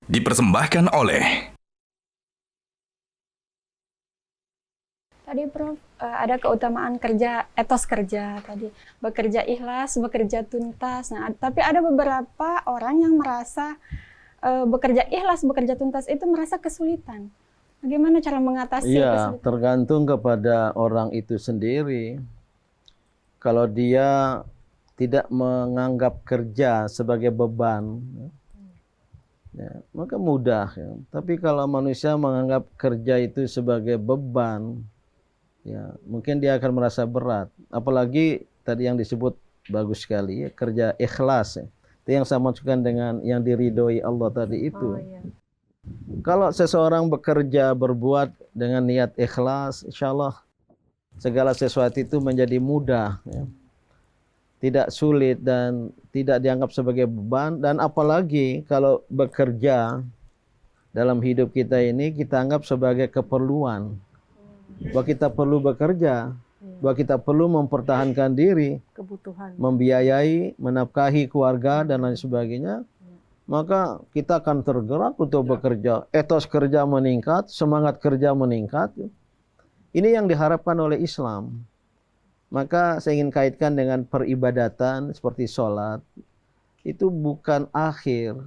Dipersembahkan oleh Tadi Prof, ada keutamaan kerja, etos kerja tadi. Bekerja ikhlas, bekerja tuntas. Nah, tapi ada beberapa orang yang merasa bekerja ikhlas, bekerja tuntas itu merasa kesulitan. Bagaimana cara mengatasi Iya, kesulitan? tergantung kepada orang itu sendiri. Kalau dia tidak menganggap kerja sebagai beban, ya, maka mudah. Ya. Tapi kalau manusia menganggap kerja itu sebagai beban, ya, mungkin dia akan merasa berat. Apalagi tadi yang disebut bagus sekali, ya, kerja ikhlas. Ya. Itu yang saya maksudkan dengan yang diridhoi Allah tadi itu. Oh, iya. Kalau seseorang bekerja, berbuat dengan niat ikhlas, insya Allah segala sesuatu itu menjadi mudah, ya. Tidak sulit dan tidak dianggap sebagai beban. Dan apalagi kalau bekerja dalam hidup kita ini kita anggap sebagai keperluan, bahwa kita perlu bekerja, bahwa kita perlu mempertahankan diri, Kebutuhan. membiayai, menafkahi keluarga dan lain sebagainya, maka kita akan tergerak untuk bekerja. Etos kerja meningkat, semangat kerja meningkat. Ini yang diharapkan oleh Islam. Maka saya ingin kaitkan dengan peribadatan seperti sholat. Itu bukan akhir.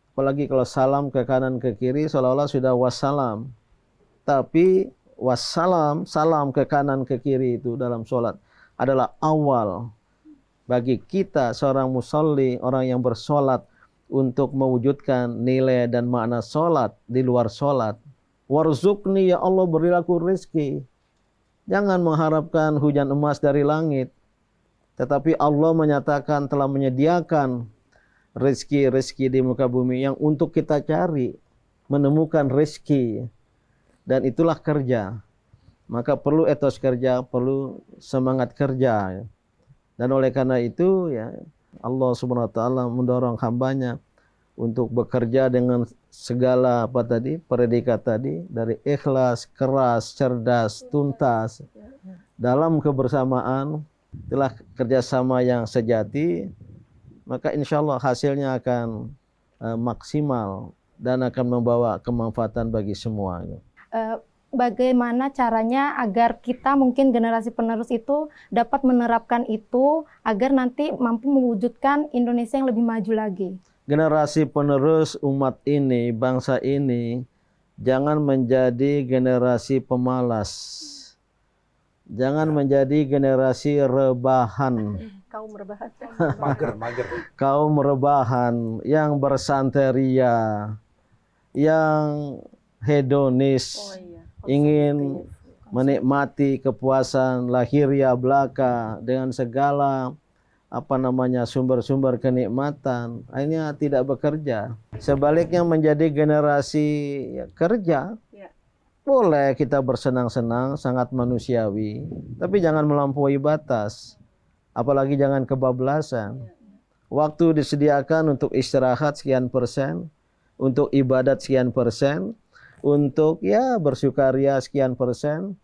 Apalagi kalau salam ke kanan ke kiri seolah-olah sudah wassalam. Tapi wassalam, salam ke kanan ke kiri itu dalam sholat adalah awal bagi kita seorang musalli, orang yang bersolat, untuk mewujudkan nilai dan makna sholat di luar sholat. Warzuqni, ya Allah berilah aku rezeki. Jangan mengharapkan hujan emas dari langit. Tetapi Allah menyatakan telah menyediakan rezeki-rezeki di muka bumi yang untuk kita cari, menemukan rezeki. Dan itulah kerja. Maka perlu etos kerja, perlu semangat kerja. Dan oleh karena itu, ya, Allah Subhanahu wa taala mendorong hambanya untuk bekerja dengan segala predikat tadi, dari ikhlas, keras, cerdas, tuntas, dalam kebersamaan. Itulah kerjasama yang sejati, maka insya Allah hasilnya akan maksimal dan akan membawa kemanfaatan bagi semua. Bagaimana caranya agar kita mungkin generasi penerus itu dapat menerapkan itu agar nanti mampu mewujudkan Indonesia yang lebih maju lagi? Generasi penerus umat ini, bangsa ini, jangan menjadi generasi pemalas. Jangan menjadi generasi rebahan. Kaum rebahan. mager. Kaum rebahan yang bersanteria, yang hedonis, ingin menikmati kepuasan lahiriah belaka dengan segala sumber-sumber kenikmatan, akhirnya tidak bekerja. Sebaliknya menjadi generasi kerja. Boleh kita bersenang-senang, sangat manusiawi, tapi jangan melampaui batas. Apalagi jangan kebablasan. Waktu disediakan untuk istirahat sekian persen, untuk ibadat sekian persen, untuk bersukaria sekian persen.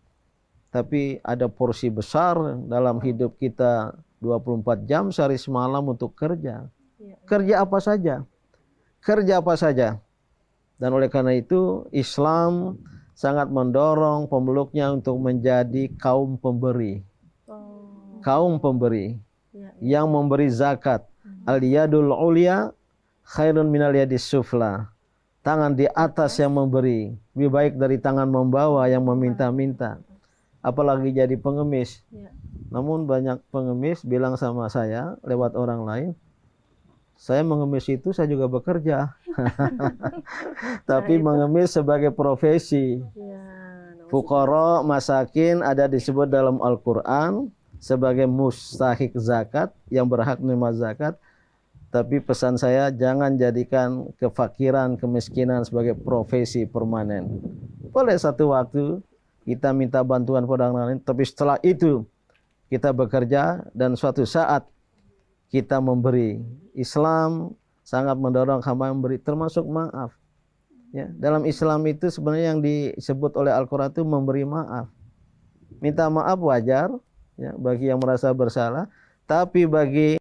Tapi ada porsi besar dalam hidup kita 24 jam sehari semalam untuk kerja. Kerja apa saja? Kerja apa saja? Dan oleh karena itu Islam sangat mendorong pemeluknya untuk menjadi kaum pemberi. Kaum pemberi yang memberi zakat. Al-yadul ulya khairun minal yadis sufla. Tangan di atas yang memberi lebih baik dari tangan membawa yang meminta-minta. Apalagi jadi pengemis. Namun banyak pengemis bilang sama saya lewat orang lain, saya mengemis itu saya juga bekerja. Tapi mengemis sebagai profesi. Fuqara, masakin ada disebut dalam Al-Quran sebagai mustahik zakat, yang berhak menerima zakat. Tapi pesan saya, jangan jadikan kefakiran, kemiskinan sebagai profesi permanen. Boleh satu waktu kita minta bantuan pada orang lain, tapi setelah itu kita bekerja dan suatu saat kita memberi. Islam sangat mendorong hamba memberi, termasuk maaf. Ya, dalam Islam itu sebenarnya yang disebut oleh Al-Quran itu memberi maaf. Minta maaf wajar, ya, bagi yang merasa bersalah, tapi bagi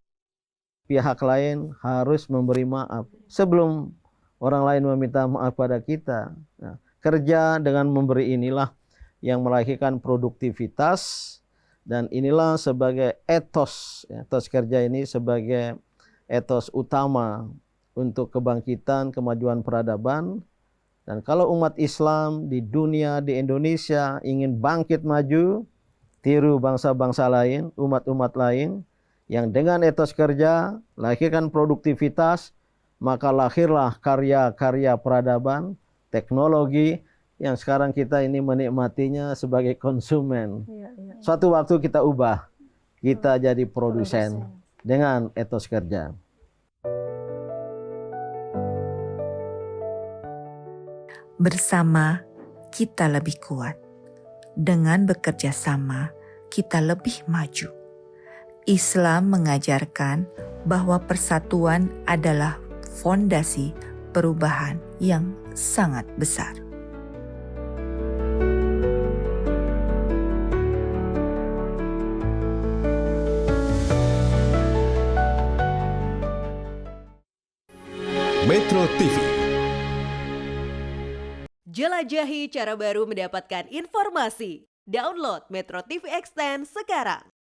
pihak lain harus memberi maaf sebelum orang lain meminta maaf pada kita. Nah, kerja dengan memberi inilah yang melahirkan produktivitas, dan inilah sebagai etos, etos kerja ini sebagai etos utama untuk kebangkitan, kemajuan peradaban. Dan kalau umat Islam di dunia, di Indonesia ingin bangkit maju, tiru bangsa-bangsa lain, umat-umat lain, yang dengan etos kerja, lahirkan produktivitas, maka lahirlah karya-karya peradaban, teknologi, yang sekarang kita ini menikmatinya sebagai konsumen. Suatu waktu kita ubah, kita jadi produsen dengan etos kerja. Bersama kita lebih kuat. Dengan bekerja sama, kita lebih maju. Islam mengajarkan bahwa persatuan adalah fondasi perubahan yang sangat besar. Metro TV. Jelajahi cara baru mendapatkan informasi. Download Metro TV Extend sekarang.